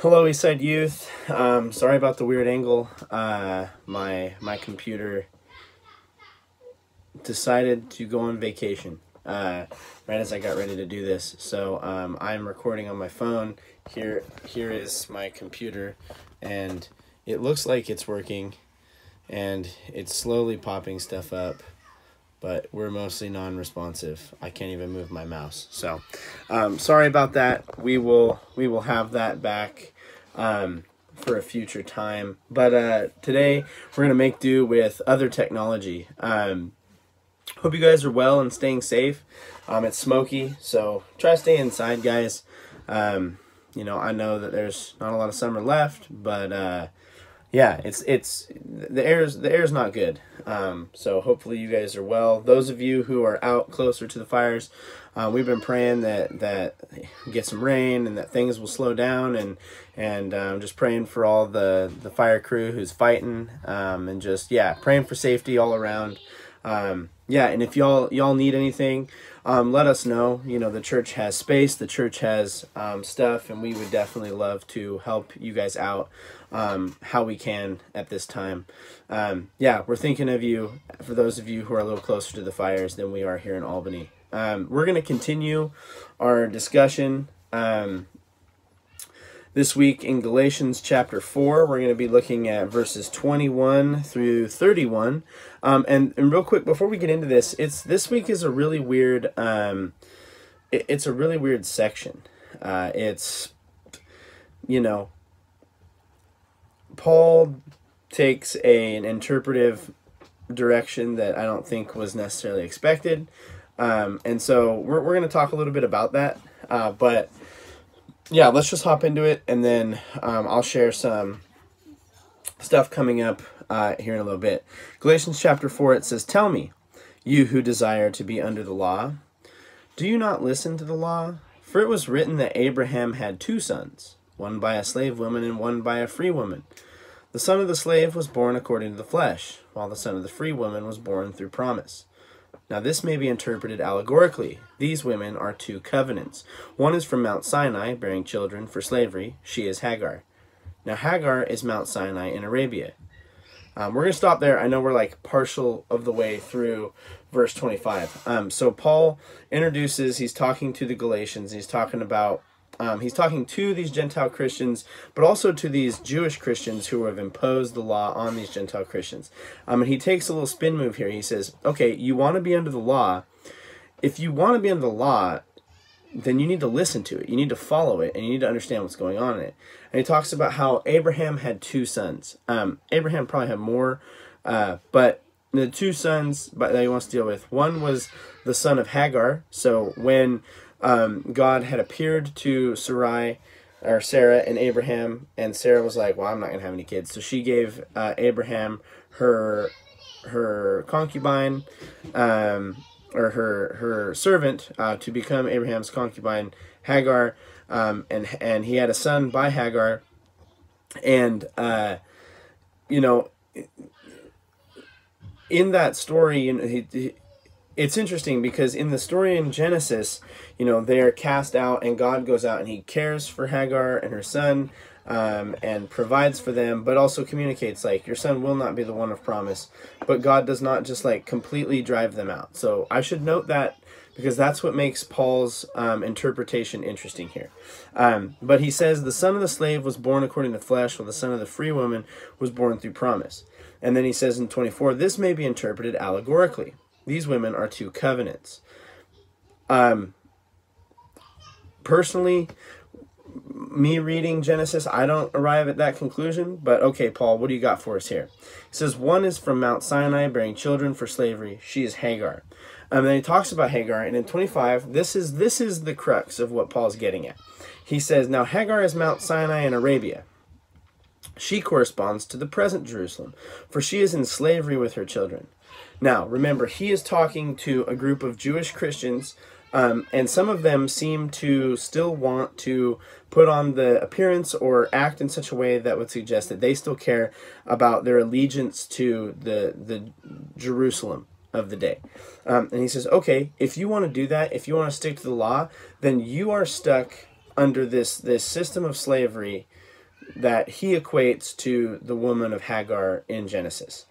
Hello, Eastside Youth. Sorry about the weird angle. My computer decided to go on vacation right as I got ready to do this. So I'm recording on my phone. Here is my computer, and it looks like it's working, and it's slowly popping stuff up, but we're mostly non-responsive. I can't even move my mouse. So sorry about that. We will have that back for a future time. But today we're going to make do with other technology. Hope you guys are well and staying safe. It's smoky, so try to stay inside, guys. You know, I know that there's not a lot of summer left, but yeah, it's the air's not good. So hopefully you guys are well. Those of you who are out closer to the fires, we've been praying that get some rain and that things will slow down, and just praying for all the fire crew who's fighting, and just, yeah, praying for safety all around. Yeah, and if y'all need anything, let us know. You know, the church has space, the church has stuff, and we would definitely love to help you guys out how we can at this time. Yeah, we're thinking of you, for those of you who are a little closer to the fires than we are here in Albany. We're going to continue our discussion this week in Galatians chapter 4. We're going to be looking at verses 21 through 31. And real quick, before we get into this, this week is a really weird, it's a really weird section. It's, you know, Paul takes an interpretive direction that I don't think was necessarily expected. And so we're going to talk a little bit about that. But yeah, let's just hop into it, and then I'll share some stuff coming up here in a little bit. Galatians chapter 4, it says, "Tell me, you who desire to be under the law, do you not listen to the law? For it was written that Abraham had two sons, one by a slave woman and one by a free woman. The son of the slave was born according to the flesh, while the son of the free woman was born through promise. Now this may be interpreted allegorically. These women are two covenants. One is from Mount Sinai, bearing children for slavery. She is Hagar. Now Hagar is Mount Sinai in Arabia." We're going to stop there. I know we're like partial of the way through verse 25. So Paul introduces, he's talking to the Galatians. He's talking about, he's talking to these Gentile Christians, but also to these Jewish Christians who have imposed the law on these Gentile Christians. And he takes a little spin move here. He says, okay, you want to be under the law. If you want to be under the law, then you need to listen to it. You need to follow it, and you need to understand what's going on in it. And he talks about how Abraham had two sons. Abraham probably had more, but the two sons that he wants to deal with, one was the son of Hagar. So when God had appeared to Sarah and Abraham, and Sarah was like, well, I'm not going to have any kids. So she gave Abraham her concubine, or her servant, to become Abraham's concubine, Hagar, and he had a son by Hagar. And you know, in that story, you know, it's interesting because in the story in Genesis, you know, they're cast out, and God goes out and he cares for Hagar and her son, and provides for them, but also communicates, like, your son will not be the one of promise. But God does not just like completely drive them out. So I should note that, because that's what makes Paul's interpretation interesting here. But he says the son of the slave was born according to the flesh, while the son of the free woman was born through promise. And then he says in 24, this may be interpreted allegorically. These women are two covenants. Personally, me reading Genesis, I don't arrive at that conclusion, but okay, Paul, what do you got for us here? He says, one is from Mount Sinai, bearing children for slavery. She is Hagar. And then he talks about Hagar, and in 25, this is the crux of what Paul's getting at. He says, now Hagar is Mount Sinai in Arabia. She corresponds to the present Jerusalem, for she is in slavery with her children. Now, remember, he is talking to a group of Jewish Christians, and some of them seem to still want to put on the appearance or act in such a way that would suggest that they still care about their allegiance to the Jerusalem of the day. And he says, okay, if you want to do that, if you want to stick to the law, then you are stuck under this system of slavery that he equates to the woman of Hagar in Genesis.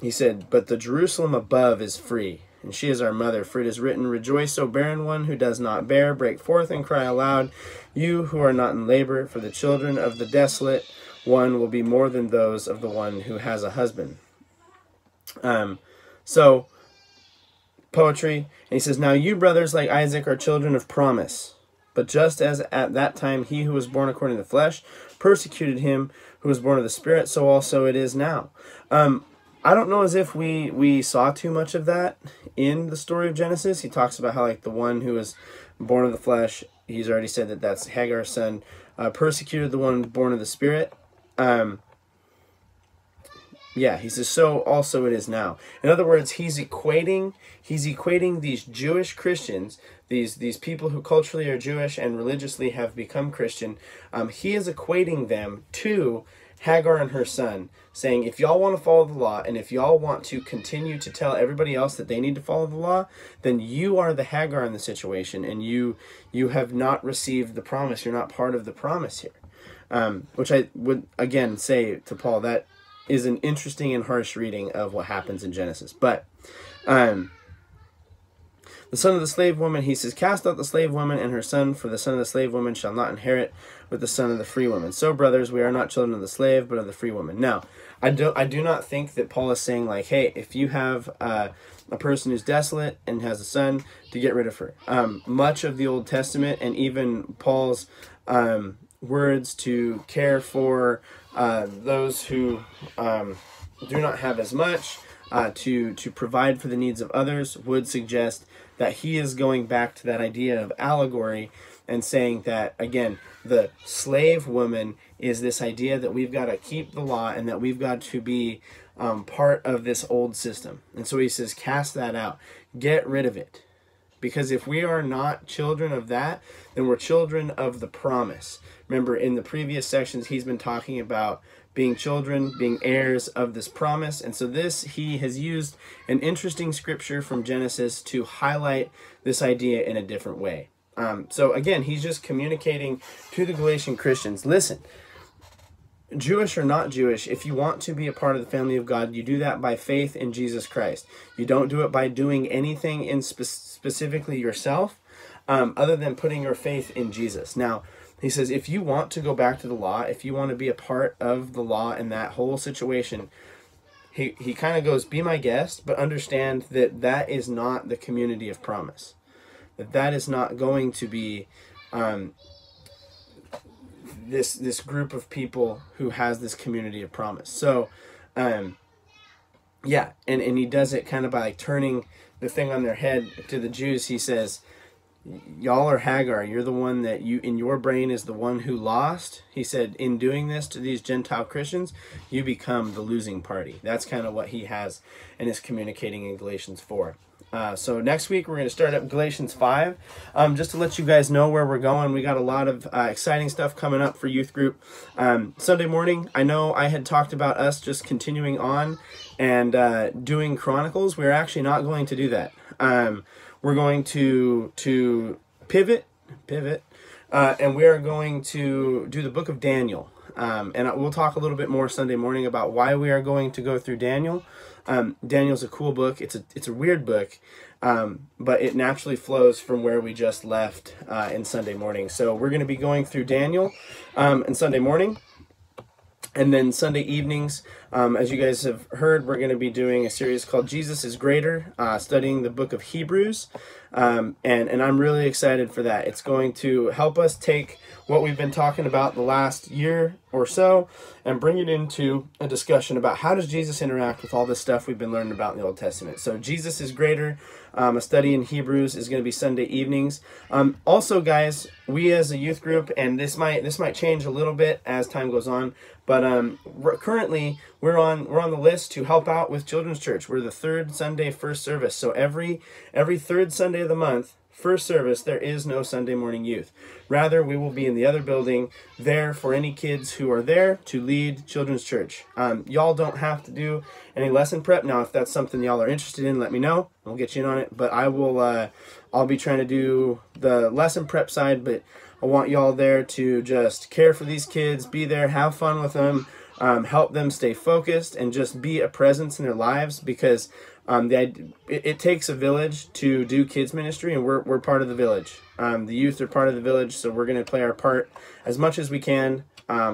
He said, "But the Jerusalem above is free, and she is our mother. For it is written, Rejoice, O barren one who does not bear. Break forth and cry aloud, you who are not in labor. For the children of the desolate one will be more than those of the one who has a husband." So, poetry. And he says, "Now you, brothers, like Isaac, are children of promise. But just as at that time he who was born according to the flesh persecuted him who was born of the Spirit, so also it is now." I don't know as if we saw too much of that in the story of Genesis. He talks about how, like, the one who was born of the flesh, he's already said that that's Hagar's son, persecuted the one born of the Spirit. Yeah, he says, so also it is now. In other words, he's equating these Jewish Christians, these people who culturally are Jewish and religiously have become Christian. He is equating them to Hagar and her son, saying, if y'all want to follow the law, and if y'all want to continue to tell everybody else that they need to follow the law, then you are the Hagar in the situation, and you have not received the promise. You're not part of the promise here. Which I would, again, say to Paul, that is an interesting and harsh reading of what happens in Genesis. But the son of the slave woman, he says, cast out the slave woman and her son, for the son of the slave woman shall not inherit with the son of the free woman. So, brothers, we are not children of the slave, but of the free woman. Now, I do not think that Paul is saying, like, hey, if you have a person who's desolate and has a son, to get rid of her. Much of the Old Testament and even Paul's words to care for those who do not have as much, to provide for the needs of others, would suggest that he is going back to that idea of allegory and saying that, again, the slave woman is this idea that we've got to keep the law and that we've got to be part of this old system. And so he says, cast that out. Get rid of it. Because if we are not children of that, then we're children of the promise. Remember, in the previous sections, he's been talking about being children, being heirs of this promise. And so he has used an interesting scripture from Genesis to highlight this idea in a different way. So again, he's just communicating to the Galatian Christians, listen, Jewish or not Jewish, if you want to be a part of the family of God, you do that by faith in Jesus Christ. You don't do it by doing anything in specifically yourself, other than putting your faith in Jesus. Now, he says, if you want to go back to the law, if you want to be a part of the law in that whole situation, he kind of goes, be my guest, but understand that that is not the community of promise. That is not going to be this group of people who has this community of promise. So, yeah, and he does it kind of by, like, turning the thing on their head. To the Jews, he says, y'all are Hagar. You're the one that in your brain is the one who lost. He said, in doing this to these Gentile Christians, you become the losing party. That's kind of what he has and is communicating in Galatians 4. So next week we're going to start up Galatians 5. Just to let you guys know where we're going, we got a lot of exciting stuff coming up for youth group. Sunday morning, I know I had talked about us just continuing on and doing Chronicles. We're actually not going to do that. We're going to pivot, and we are going to do the book of Daniel. And we'll talk a little bit more Sunday morning about why we are going to go through Daniel. Daniel's a cool book. It's a weird book, but it naturally flows from where we just left in Sunday morning. So we're going to be going through Daniel in Sunday morning. And then Sunday evenings, as you guys have heard, we're going to be doing a series called Jesus is Greater, studying the book of Hebrews. And I'm really excited for that. It's going to help us take what we've been talking about the last year or so and bring it into a discussion about how does Jesus interact with all this stuff we've been learning about in the Old Testament. So Jesus is Greater, a study in Hebrews, is going to be Sunday evenings. Also, guys, we as a youth group, and this might change a little bit as time goes on, but currently we're on the list to help out with Children's Church. We're the third Sunday first service. So every third Sunday of the month, first service, there is no Sunday morning youth. Rather, we will be in the other building there for any kids who are there to lead Children's Church. Y'all don't have to do any lesson prep. Now, if that's something y'all are interested in, let me know. We'll get you in on it. But I'll be trying to do the lesson prep side, but I want y'all there to just care for these kids, be there, have fun with them, help them stay focused, and just be a presence in their lives, because it takes a village to do kids ministry, and we're part of the village. The youth are part of the village, so we're going to play our part as much as we can.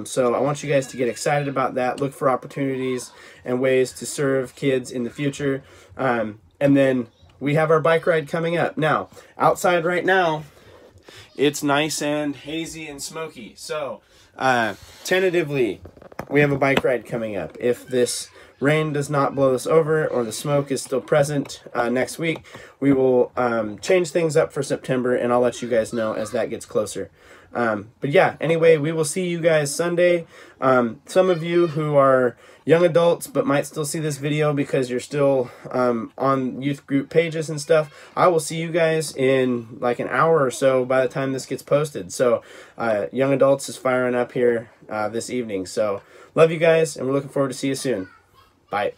So I want you guys to get excited about that. Look for opportunities and ways to serve kids in the future. And then we have our bike ride coming up. Now, outside right now, it's nice and hazy and smoky. So tentatively, we have a bike ride coming up. If this rain does not blow us over, or the smoke is still present next week, we will change things up for September, and I'll let you guys know as that gets closer. But yeah, anyway, we will see you guys Sunday. Some of you who are young adults but might still see this video because you're still on youth group pages and stuff, I will see you guys in like an hour or so by the time this gets posted. So young adults is firing up here this evening. So love you guys, and we're looking forward to see you soon. Bye.